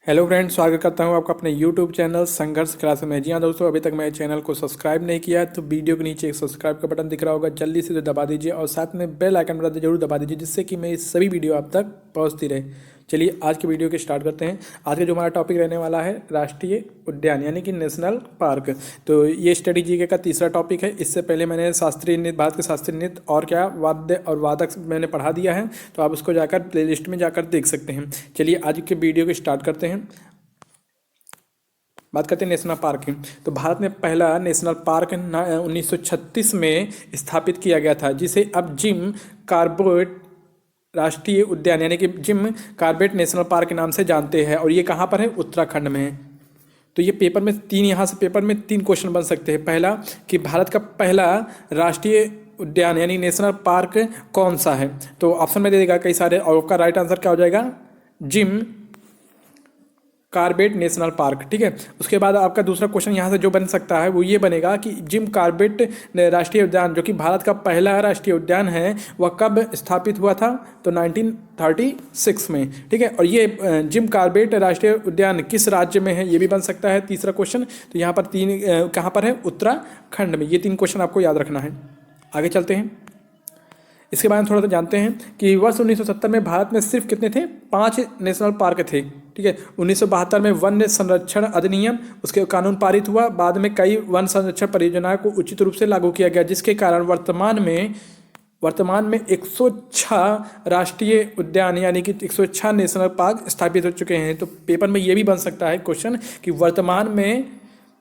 Hello friends, स्वागत करता हूं आपका अपने यूट्यूब चैनल संघर्ष क्लास में। जी हाँ दोस्तों, अभी तक मेरे चैनल को सब्सक्राइब नहीं किया है तो वीडियो के नीचे एक सब्सक्राइब का बटन दिख रहा होगा, जल्दी से दबा दीजिए और साथ में बेल आइकन बटन जरूर दबा दीजिए, जिससे कि मेरी सभी वीडियो आप तक पहुंचती रहे। चलिए आज की वीडियो के स्टार्ट करते हैं। आज का जो हमारा टॉपिक रहने वाला है राष्ट्रीय उद्यान यानी कि नेशनल पार्क। तो ये स्टडी जीके का तीसरा टॉपिक है। इससे पहले मैंने शास्त्रीय नृत्य, भारत के शास्त्रीय नृत्य और क्या वाद्य और वादक मैंने पढ़ा दिया है, तो आप उसको जाकर प्लेलिस्ट में जाकर देख सकते हैं। चलिए आज के वीडियो को स्टार्ट करते हैं। बात करते हैं नेशनल पार्क की। तो भारत में पहला नेशनल पार्क 1936 में स्थापित किया गया था, जिसे अब जिम कॉर्बेट राष्ट्रीय उद्यान यानी कि जिम कॉर्बेट नेशनल पार्क के नाम से जानते हैं। और ये कहाँ पर है? उत्तराखंड में है। तो ये पेपर में यहाँ से पेपर में 3 क्वेश्चन बन सकते हैं। पहला कि भारत का पहला राष्ट्रीय उद्यान यानी नेशनल पार्क कौन सा है, तो ऑप्शन में दे देगा कई सारे, और आपका राइट आंसर क्या हो जाएगा? Jim Corbett national park. ठीक है। उसके बाद आपका दूसरा क्वेश्चन यहाँ से जो बन सकता है वो ये बनेगा कि जिम कॉर्बेट राष्ट्रीय उद्यान, जो कि भारत का पहला राष्ट्रीय उद्यान है, वह कब स्थापित हुआ था? तो 1936 में। ठीक है। और ये जिम कॉर्बेट राष्ट्रीय उद्यान किस राज्य में है, ये भी बन सकता है तीसरा क्वेश्चन। तो यहाँ पर 3 कहाँ पर है? उत्तराखंड में। ये 3 क्वेश्चन आपको याद रखना है। आगे चलते हैं। इसके बारे में थोड़ा सा जानते हैं कि वर्ष 1970 में भारत में सिर्फ कितने थे? 5 नेशनल पार्क थे। ठीक है। 1972 में वन्य संरक्षण अधिनियम उसके कानून पारित हुआ। बाद में कई वन संरक्षण परियोजनाओं को उचित रूप से लागू किया गया, जिसके कारण वर्तमान में 106 राष्ट्रीय उद्यान यानी कि 106 नेशनल पार्क स्थापित हो चुके हैं। तो पेपर में ये भी बन सकता है क्वेश्चन कि वर्तमान में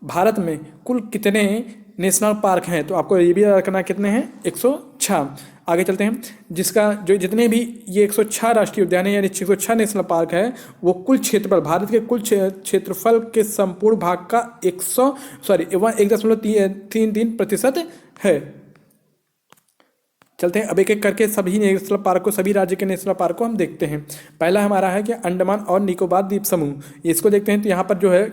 भारत में कुल कितने नेशनल पार्क हैं, तो आपको ये भी रखना कितने हैं? 106। आगे चलते हैं। जितने भी ये 106 राष्ट्रीय उद्यान है यानी 106 नेशनल पार्क है, वो कुल क्षेत्रफल, भारत के कुल क्षेत्रफल के संपूर्ण भाग का 1.33% है। चलते हैं अब एक एक करके सभी नेशनल पार्क को, सभी राज्य के नेशनल पार्क को हम देखते हैं। पहला हमारा है कि अंडमान और निकोबार द्वीप समूह, इसको देखते हैं। तो यहाँ पर जो है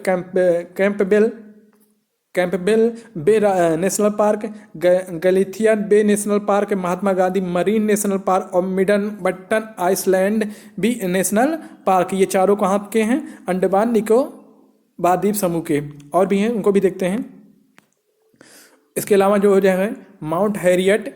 कैंपबेल बे नेशनल पार्क, गैलिथिया बे national park, Mahatma Gandhi marine national park और मिडन बट्टन आइसलैंड भी नेशनल पार्क। ये चारों कहाँ के हैं? अंडमान निकोबार द्वीप समूह के। और भी हैं, उनको भी देखते हैं। इसके अलावा जो हो जाए Mount Harriet,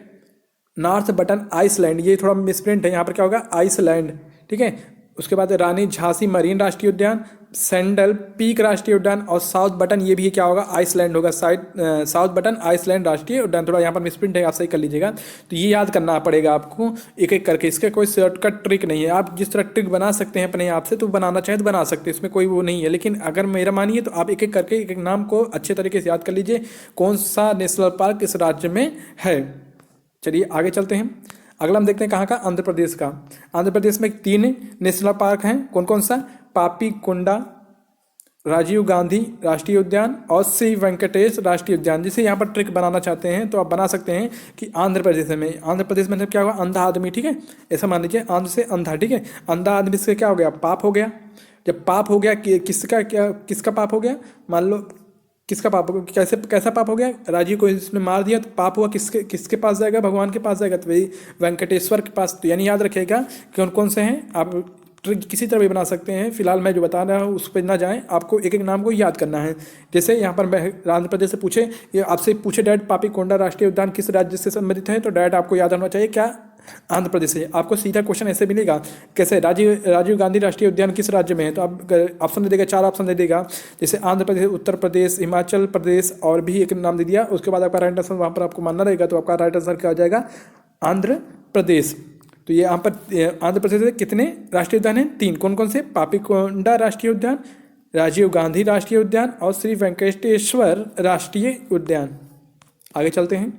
North Button Island, ये थोड़ा मिसप्रिंट है, यहाँ पर क्या होगा? आइसलैंड। ठीक है। उसके बाद रानी झांसी मरीन राष्ट्रीय उद्यान, सैंडल पीक राष्ट्रीय उद्यान और साउथ बटन, ये भी क्या होगा? आइसलैंड होगा। साउथ बटन आइसलैंड राष्ट्रीय उद्यान। थोड़ा यहाँ पर मिसप्रिंट है, आप सही कर लीजिएगा। तो ये याद करना पड़ेगा आपको एक एक करके। इसका कोई शॉर्टकट ट्रिक नहीं है। आप जिस तरह ट्रिक बना सकते हैं अपने आप से, तो बनाना चाहें तो बना सकते हैं, इसमें कोई वो नहीं है। लेकिन अगर मेरा मानिए तो आप एक एक करके एक एक नाम को अच्छे तरीके से याद कर लीजिए, कौन सा नेशनल पार्क इस राज्य में है। चलिए आगे चलते हैं। अगला हम देखते हैं कहाँ का? आंध्र प्रदेश का। आंध्र प्रदेश में 3 नेशनल पार्क हैं। कौन कौन सा? पापीकोंडा राजीव गांधी राष्ट्रीय उद्यान और श्री वेंकटेश राष्ट्रीय उद्यान। जिसे यहाँ पर ट्रिक बनाना चाहते हैं तो आप बना सकते हैं कि आंध्र प्रदेश में मतलब क्या होगा? अंधा आदमी। ठीक है। ऐसा मान लीजिए, आंध्र से अंधा। ठीक है। अंधा आदमी से क्या हो गया? पाप हो गया। जब पाप हो गया, किसका पाप हो गया? मान लो किसका पाप हो गया? कैसा पाप हो गया? राजीव को इसने मार दिया, तो पाप हुआ किसके पास जाएगा? भगवान के पास जाएगा, तो वही वेंकटेश्वर के पास। तो यानी याद रखिएगा कि कौन कौन से हैं। आप ट्रिक किसी तरह भी बना सकते हैं। फिलहाल मैं जो बता रहा हूँ उस पर ना जाएं, आपको एक एक नाम को याद करना है। जैसे यहाँ पर आंध्र प्रदेश से पूछे, ये आपसे पूछे डैड पापीकोंडा राष्ट्रीय उद्यान किस राज्य से संबंधित है, तो डैड आपको याद होना चाहिए क्या? आंध्र प्रदेश से। आपको सीधा क्वेश्चन ऐसे मिलेगा, कैसे? राजीव गांधी राष्ट्रीय उद्यान किस राज्य में है, तो आप ऑप्शन दे देगा, 4 ऑप्शन दे देगा। जैसे आंध्र प्रदेश, उत्तर प्रदेश, हिमाचल प्रदेश और भी एक नाम दे दिया। उसके बाद आपका राइट आंसर वहाँ पर आपको मानना रहेगा। तो आपका राइट आंसर क्या हो जाएगा? आंध्र प्रदेश। तो ये यहाँ पर आंध्र प्रदेश से कितने राष्ट्रीय उद्यान हैं? 3। कौन कौन से? पापीकोंडा राष्ट्रीय उद्यान, राजीव गांधी राष्ट्रीय उद्यान और श्री वेंकटेश्वर राष्ट्रीय उद्यान। आगे चलते हैं।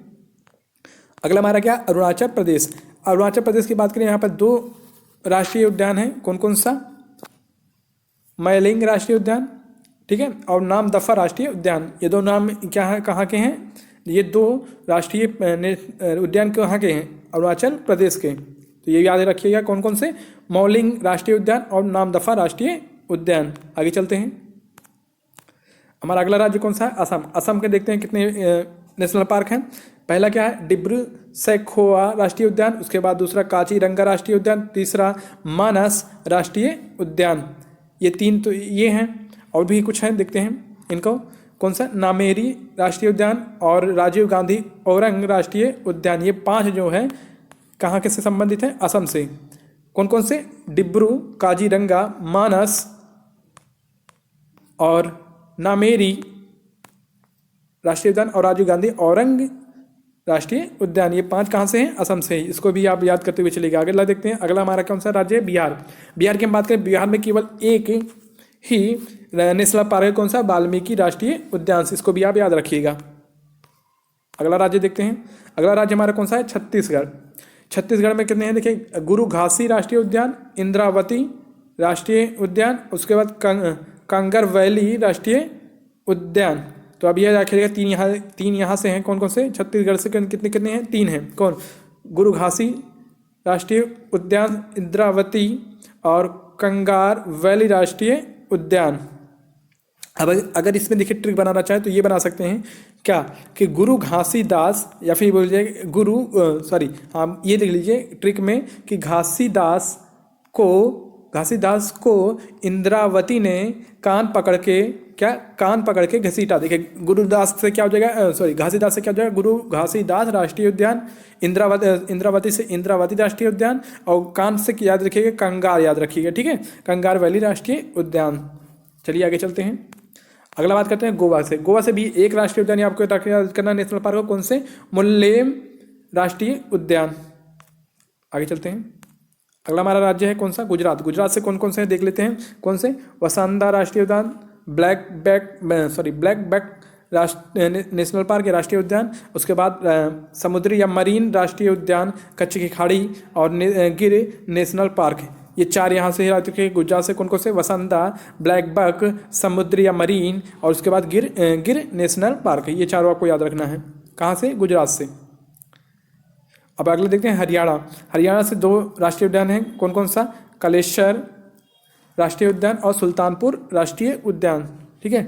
अगला हमारा क्या? अरुणाचल प्रदेश। अरुणाचल प्रदेश की बात करें, यहाँ पर 2 राष्ट्रीय उद्यान हैं। कौन कौन सा? मैलिंग राष्ट्रीय उद्यान, ठीक है, और नामदफा राष्ट्रीय उद्यान। ये 2 नाम क्या है, कहाँ के हैं? ये 2 राष्ट्रीय उद्यान कहाँ के हैं? अरुणाचल प्रदेश के। तो ये याद रखिएगा कौन कौन से? मौलिंग राष्ट्रीय उद्यान और नामदफा राष्ट्रीय उद्यान। आगे चलते हैं। हमारा अगला राज्य कौन सा है? असम। असम के देखते हैं कितने नेशनल पार्क हैं। पहला क्या है? डिब्रू सैखोवा राष्ट्रीय उद्यान। उसके बाद दूसरा काजीरंगा राष्ट्रीय उद्यान। तीसरा मानस राष्ट्रीय उद्यान। ये 3 तो ये हैं, और भी कुछ हैं, देखते हैं इनको। कौन सा? नामेरी राष्ट्रीय उद्यान और राजीव गांधी औरंग राष्ट्रीय उद्यान, ये 5 जो है कहाँ के से संबंधित हैं? असम से। कौन कौन से? डिब्रू, काजीरंगा, मानस और नामेरी राष्ट्रीय उद्यान और राजीव गांधी औरंग राष्ट्रीय उद्यान, ये 5 कहाँ से हैं? असम से ही। इसको भी आप याद करते हुए चलिएगा। अगला देखते हैं, अगला हमारा कौन सा राज्य है? बिहार। बिहार की हम बात करें, बिहार में केवल एक ही नेशनल पार्क है, कौन सा? वाल्मीकि राष्ट्रीय उद्यान। इसको भी आप याद रखिएगा। अगला राज्य देखते हैं, अगला राज्य हमारा कौन सा है? छत्तीसगढ़। छत्तीसगढ़ में कितने हैं? देखिए, गुरु घासी राष्ट्रीय उद्यान, इंद्रावती राष्ट्रीय उद्यान, उसके बाद कांगर वैली राष्ट्रीय उद्यान। तो अब यह रखिएगा, 3 यहाँ से हैं। कौन कौन से? छत्तीसगढ़ से कितने कितने हैं? 3 हैं। कौन? गुरु घासी राष्ट्रीय उद्यान, इंद्रावती और कंगार वैली राष्ट्रीय उद्यान। अब अगर इसमें देखिए ट्रिक बनाना चाहे तो ये बना सकते हैं क्या, कि गुरु घासीदास, या फिर बोलिए हाँ ये देख लीजिए ट्रिक में, कि घासीदास को इंद्रावती ने कान पकड़ के घसीटा। देखिए गुरुदास से क्या हो जाएगा, घासीदास से क्या हो जाएगा? गुरु घासीदास राष्ट्रीय उद्यान, इंद्रावती से इंद्रावती राष्ट्रीय उद्यान, और कान से याद रखिएगा कंगार, याद रखिएगा, ठीक है, कंगार वैली राष्ट्रीय उद्यान। चलिए आगे चलते हैं, अगला बात करते हैं गोवा से। गोवा से भी एक राष्ट्रीय उद्यान आपको याद करना, नेशनल पार्क हो, कौन से? मुल्लेम राष्ट्रीय उद्यान। आगे चलते हैं, अगला हमारा राज्य है कौन सा? गुजरात। गुजरात से कौन कौन से देख लेते हैं। कौन से? वसंदा राष्ट्रीय उद्यान, ब्लैक बैक नेशनल पार्क, राष्ट्रीय उद्यान। उसके बाद समुद्री या मरीन राष्ट्रीय उद्यान, कच्छ की खाड़ी और गिर नेशनल पार्क। ये 4 यहाँ से याद रखिए। गुजरात से कौन कौन से? वसंदा, ब्लैक बक, समुद्री या मरीन, और उसके बाद गिर नेशनल पार्क। ये 4 आपको याद रखना है। कहाँ से? गुजरात से। अब अगले देखते हैं हरियाणा। हरियाणा से 2 राष्ट्रीय उद्यान हैं, कौन कौन सा? कलेश्वर राष्ट्रीय उद्यान और सुल्तानपुर राष्ट्रीय उद्यान, ठीक है।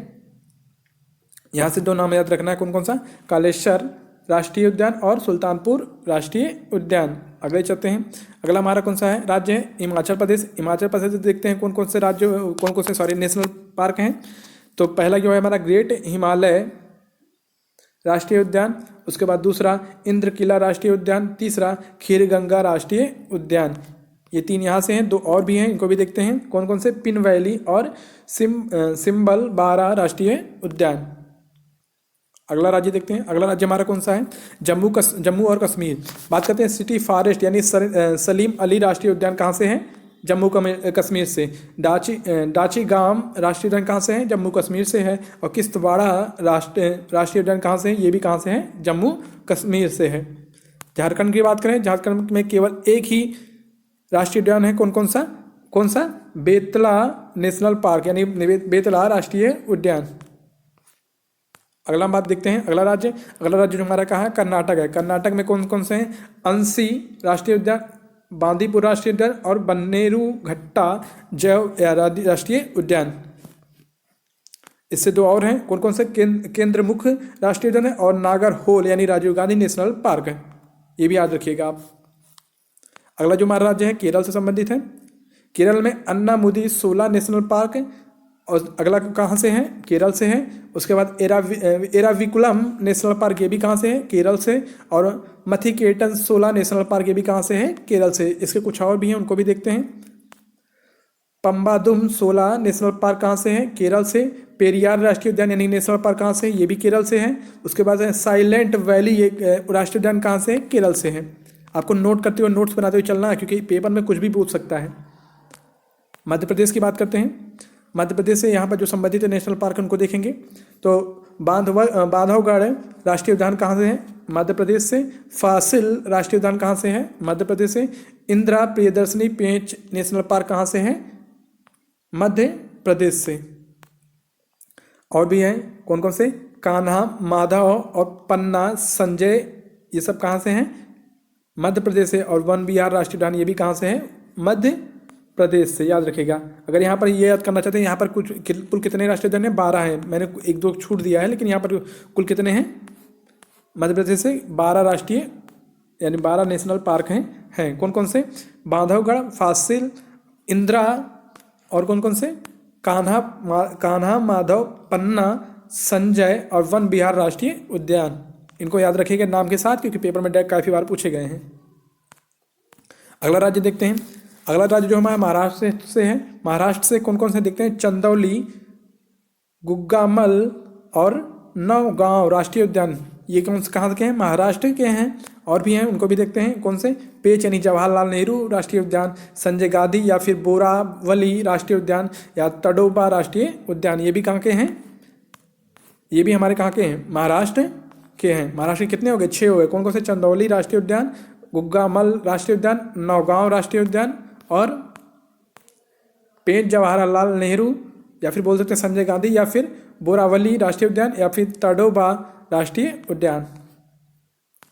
यहाँ से 2 नाम याद रखना है, कौन कौन सा? कालेश्वर राष्ट्रीय उद्यान और सुल्तानपुर राष्ट्रीय उद्यान। अगले चलते हैं, अगला हमारा कौन सा है? राज्य है हिमाचल प्रदेश। हिमाचल प्रदेश से देखते हैं कौन कौन से नेशनल पार्क हैं। तो पहला जो है हमारा ग्रेट हिमालय राष्ट्रीय उद्यान, उसके बाद दूसरा इंद्र किला राष्ट्रीय उद्यान, तीसरा खीरगंगा राष्ट्रीय उद्यान। ये 3 यहाँ से हैं, 2 और भी हैं, इनको भी देखते हैं कौन कौन से? पिन वैली और सिम्बल बारा राष्ट्रीय उद्यान। अगला राज्य देखते हैं, अगला राज्य हमारा कौन सा है? जम्मू और कश्मीर। बात करते हैं सिटी फॉरेस्ट यानी सलीम अली राष्ट्रीय उद्यान कहाँ से है? जम्मू कश्मीर से। डाची गांव राष्ट्रीय उद्यान कहाँ से है? जम्मू कश्मीर से है। और किश्तवाड़ा राष्ट्रीय उद्यान कहाँ से है? ये भी कहाँ से है? जम्मू कश्मीर से है। झारखंड की बात करें, झारखंड में केवल एक ही राष्ट्रीय उद्यान है, कौन सा? बेतला नेशनल पार्क यानी बेतला राष्ट्रीय उद्यान। अगला हम बात देखते हैं, अगला राज्य जो हमारा कहाँ है? कर्नाटक है। कर्नाटक में कौन कौन से हैं? अंसी राष्ट्रीय उद्यान, बांदीपुर राष्ट्रीय उद्यान और बन्नेरू घट्टा जैव राष्ट्रीय उद्यान। इससे 2 और हैं, कौन कौन से? केंद्रमुख राष्ट्रीय उद्यान है और नागरहोल यानी राजीव गांधी नेशनल पार्क है। ये भी याद रखिएगा आप। अगला जो हमारा राज्य है केरल से संबंधित है। केरल में अन्नामुदी 16 नेशनल पार्क है। और अगला कहाँ से है? केरल से है। उसके बाद एराविकुलम नेशनल पार्क, ये भी कहाँ से है? केरल से। और मथिकेटन 16 नेशनल पार्क, ये भी कहाँ से है? केरल से। इसके कुछ और भी हैं, उनको भी देखते हैं। पम्बादुम 16 नेशनल पार्क कहाँ से है? केरल से। पेरियार राष्ट्रीय उद्यान यानी नेशनल पार्क कहाँ से है? ये भी केरल से है। उसके बाद साइलेंट वैली राष्ट्रीय उद्यान कहाँ से है? केरल से है। आपको नोट करते हुए, नोट्स बनाते हुए चलना है, क्योंकि पेपर में कुछ भी पूछ सकता है। मध्य प्रदेश की बात करते हैं। मध्य प्रदेश से यहाँ पर जो संबंधित नेशनल पार्क उनको देखेंगे तो बांधवगढ़ राष्ट्रीय उद्यान कहाँ से है? मध्य प्रदेश से। फासिल राष्ट्रीय उद्यान कहाँ से है? मध्य प्रदेश से। इंदिरा प्रियदर्शनी पेंच नेशनल पार्क कहाँ से है? मध्य प्रदेश से। और भी हैं, कौन कौन से? कान्हा, माधव और पन्ना संजय, ये सब कहाँ से हैं? मध्य प्रदेश से। और वन विहार राष्ट्रीय उद्यान, ये भी कहाँ से है? मध्य प्रदेश से। याद रखिएगा। अगर यहाँ पर ये याद करना चाहते हैं, यहाँ पर कुल कितने राष्ट्रीय उद्यान हैं? 12 हैं। मैंने 1-2 छूट दिया है, लेकिन यहाँ पर कुल कितने हैं? मध्य प्रदेश से 12 राष्ट्रीय यानी 12 नेशनल पार्क हैं। कौन कौन से? बांधवगढ़, फासिल, इंदिरा और कौन कौन से? कान्हा माधव पन्ना संजय और वन विहार राष्ट्रीय उद्यान। इनको याद रखिएगा नाम के साथ, क्योंकि पेपर में काफ़ी बार पूछे गए हैं। अगला राज्य देखते हैं। अगला राज्य जो हमारा महाराष्ट्र से है, महाराष्ट्र से कौन कौन से देखते हैं? चंदौली, गुग्गामल और नौगांव राष्ट्रीय उद्यान। ये कौन से कहाँ के हैं? महाराष्ट्र के हैं। और भी हैं, उनको भी देखते हैं। कौन से? पेच यानी जवाहरलाल नेहरू राष्ट्रीय उद्यान, संजय गांधी या फिर बोरावली राष्ट्रीय उद्यान या तडोबा राष्ट्रीय उद्यान। ये भी कहाँ के हैं? ये भी हमारे कहाँ के हैं? महाराष्ट्र के हैं। महाराष्ट्र के कितने हो गए? 6 हो गए। कौन कौन से? चंदौली राष्ट्रीय उद्यान, गुग्गामल राष्ट्रीय उद्यान, नौगांव राष्ट्रीय उद्यान और पेच जवाहरलाल नेहरू या फिर बोल सकते हैं संजय गांधी या फिर बोरावली राष्ट्रीय उद्यान या फिर तडोबा राष्ट्रीय उद्यान।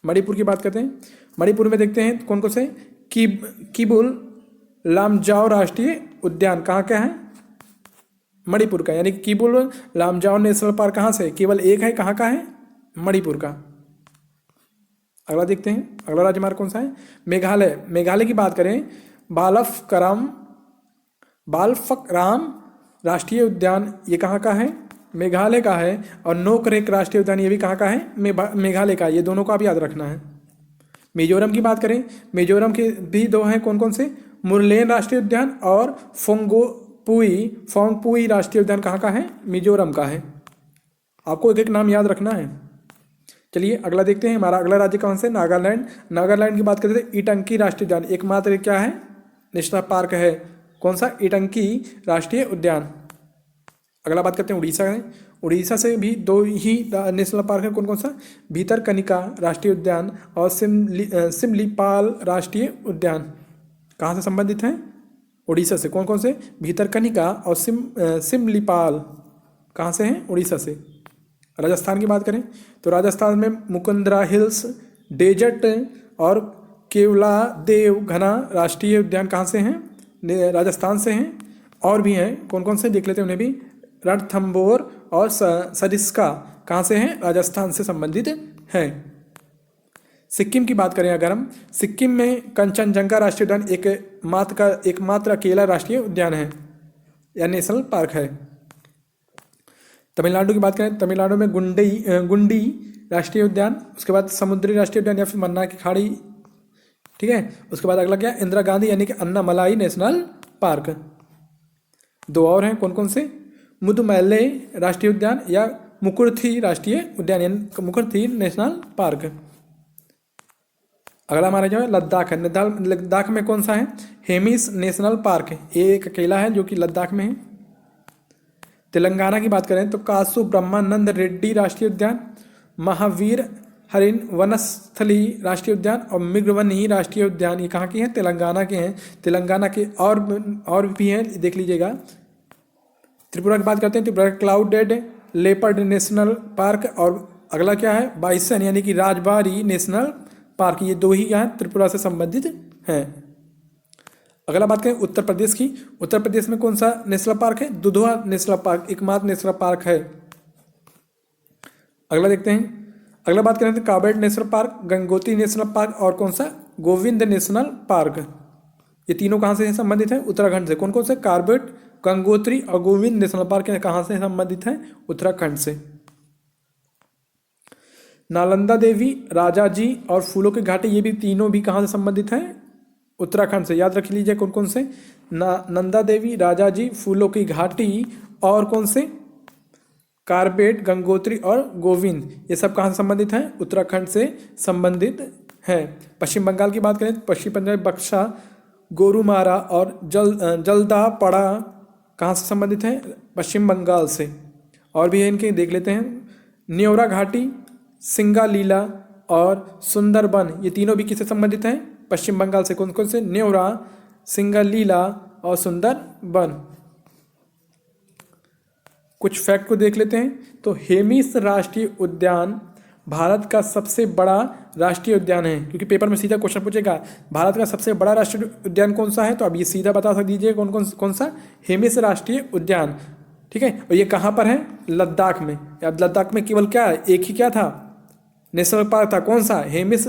मणिपुर की बात करते हैं। मणिपुर में देखते हैं कौन कौन से? किबुल लामजाओ राष्ट्रीय उद्यान कहाँ का है? मणिपुर का। यानी किबुल लामजाओ नेशनल पार्क कहाँ से? केवल एक है। कहाँ का है? मणिपुर का। अगला देखते हैं। अगला राज्य हमारा कौन सा है? मेघालय। मेघालय की बात करें, बालफकराम राष्ट्रीय उद्यान ये कहाँ का है? मेघालय का है। और नोकरेक राष्ट्रीय उद्यान ये भी कहाँ का है? मेघालय का। ये दोनों को आप याद रखना है। मिजोरम की बात करें, मिजोरम के भी 2 हैं। कौन कौन से? मुरलेन राष्ट्रीय उद्यान और फोंगपुई राष्ट्रीय उद्यान कहाँ का है? मिजोरम का है। आपको एक एक नाम याद रखना है। चलिए अगला देखते हैं। हमारा अगला राज्य कौन से? नागालैंड। नागालैंड की बात करते हैं, इटंकी राष्ट्रीय उद्यान एकमात्र क्या है? नेशनल पार्क है। कौन सा? इटंकी राष्ट्रीय उद्यान। अगला बात करते हैं उड़ीसा है। उड़ीसा से भी 2 ही नेशनल पार्क है। कौन कौन सा? भीतरकनिका राष्ट्रीय उद्यान और सिमलीपाल राष्ट्रीय उद्यान। कहाँ से संबंधित हैं? उड़ीसा से। कौन कौन से? भीतरकनिका और सिमलीपाल कहाँ से हैं? उड़ीसा से। राजस्थान की बात करें तो राजस्थान में मुकुंदरा हिल्स, डेजर्ट और केवलादेव घना राष्ट्रीय उद्यान कहाँ से हैं? राजस्थान से हैं। और भी हैं। कौन कौन से देख लेते हैं उन्हें भी। रणथंभौर और सरिस्का कहाँ से हैं? राजस्थान से संबंधित हैं। सिक्किम की बात करें अगर हम, सिक्किम में कंचनजंगा राष्ट्रीय उद्यान एकमात्र अकेला राष्ट्रीय उद्यान है या नेशनल पार्क है। तमिलनाडु की बात करें, तमिलनाडु में गुंडी राष्ट्रीय उद्यान, उसके बाद समुद्री राष्ट्रीय उद्यान या फिर मन्ना की खाड़ी। ठीक है। उसके बाद अगला क्या? इंदिरा गांधी यानी कि अन्नामलाई नेशनल पार्क। 2 और हैं। कौन कौन से? मुदुमैले राष्ट्रीय उद्यान या मुकुर्थी राष्ट्रीय उद्यान यानी मुकुर्थी नेशनल पार्क। अगला हमारा जो है लद्दाख है। लद्दाख में कौन सा है? हेमिस नेशनल पार्क है। एक अकेला है जो कि लद्दाख में है। तेलंगाना की बात करें तो कासु ब्रह्मानंद रेड्डी राष्ट्रीय उद्यान, महावीर हरिण वनस्थली राष्ट्रीय उद्यान और मृगवनी राष्ट्रीय उद्यान ये कहाँ के हैं? तेलंगाना के हैं। तेलंगाना के और भी हैं, देख लीजिएगा। त्रिपुरा की बात करते हैं। Tripura clouded leopard national park और अगला क्या है? बाइसन यानी कि राजबारी नेशनल पार्क। ये 2 ही यहाँ त्रिपुरा से संबंधित हैं। अगला बात करें उत्तर प्रदेश की। उत्तर प्रदेश में कौन सा नेशनल पार्क है? दुधवा नेशनल पार्क एकमात्र नेशनल पार्क है। अगला देखते हैं। अगला बात करें तो Corbett national park, Gangotri national park और कौन सा? Govind national park. ये तीनों कहाँ से संबंधित हैं? उत्तराखंड से। कौन कौन से? कार्बेट, गंगोत्री और गोविंद नेशनल पार्क कहाँ से संबंधित हैं? उत्तराखंड से। नालंदा देवी, राजा जी और फूलों की घाटी ये भी तीनों भी कहाँ से संबंधित हैं? उत्तराखंड से। याद रख लीजिए कौन कौन से? नंदा देवी, राजा जी, फूलों की घाटी और कौन से? कार्बेट, गंगोत्री और गोविंद ये सब कहाँ से संबंधित हैं? उत्तराखंड से संबंधित हैं। पश्चिम बंगाल की बात करें, पश्चिम बंगाल बक्सा, गोरुमारा और जल्दापड़ा कहाँ से संबंधित हैं? पश्चिम बंगाल से। और भी है इनके, देख लेते हैं। न्योरा घाटी, सिंगालीला और सुंदरबन ये तीनों भी किससे संबंधित हैं? पश्चिम बंगाल से। कौन कौन से? न्योरा, सिंगालीला और सुंदरबन। कुछ फैक्ट को देख लेते हैं तो हेमिस राष्ट्रीय उद्यान भारत का सबसे बड़ा राष्ट्रीय उद्यान है, क्योंकि पेपर में सीधा क्वेश्चन पूछेगा भारत का सबसे बड़ा राष्ट्रीय उद्यान कौन सा है, तो अब ये सीधा बता दीजिए कौन सा? हेमिस राष्ट्रीय उद्यान। ठीक है। और ये कहाँ पर है? लद्दाख में। अब लद्दाख में केवल क्या है? एक ही क्या था? नेशनल पार्क था। कौन सा? हेमिस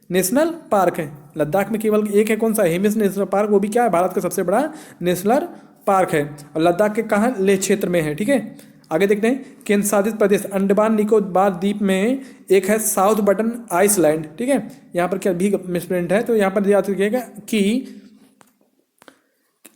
नेशनल पार्क है। लद्दाख में केवल एक है। कौन सा? Hemis national park. वो भी क्या है? भारत का सबसे बड़ा नेशनल पार्क है और लद्दाख के कहाँ, लेह क्षेत्र में है। ठीक है, आगे देखते हैं केंद्र शासित प्रदेश अंडमान निकोबार द्वीप में एक है साउथ बटन आइसलैंड। ठीक है, यहाँ पर क्या भी मिसप्रिंट है, तो यहाँ पर याद रखिएगा कि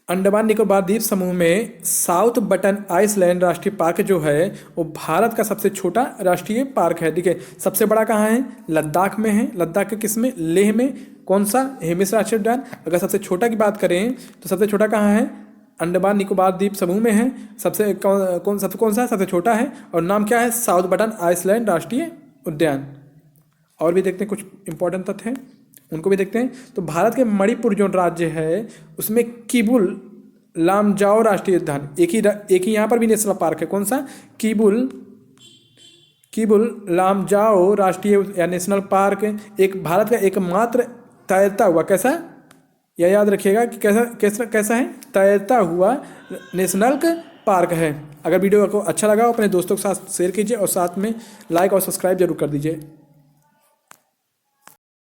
अंडमान निकोबार द्वीप समूह में साउथ बटन आइसलैंड राष्ट्रीय पार्क जो है वो भारत का सबसे छोटा राष्ट्रीय पार्क है। ठीक है, सबसे बड़ा कहाँ है, लद्दाख में है। लद्दाख के किस में, लेह में। कौन सा, हेमिस राष्ट्रीय उद्यान। अगर सबसे छोटा की बात करें तो सबसे छोटा कहाँ है, अंडमान निकोबार द्वीप समूह में है। सबसे कौन सा है, सबसे छोटा है और नाम क्या है, साउथ बटन आइसलैंड राष्ट्रीय उद्यान। और भी देखते हैं कुछ इंपॉर्टेंट तथ्य हैं, उनको भी देखते हैं। तो भारत के मणिपुर जो राज्य है उसमें किबुल लामजाओ राष्ट्रीय उद्यान, एक ही यहाँ पर भी नेशनल पार्क है। कौन सा, किबुल लामजाओ राष्ट्रीय या नेशनल पार्क एक भारत का एकमात्र तैरता हुआ, कैसा, यह याद रखिएगा कि कैसा है, तैरता हुआ नेशनल पार्क है। अगर वीडियो को अच्छा लगा अपने दोस्तों के साथ शेयर कीजिए और साथ में लाइक और सब्सक्राइब जरूर कर दीजिए।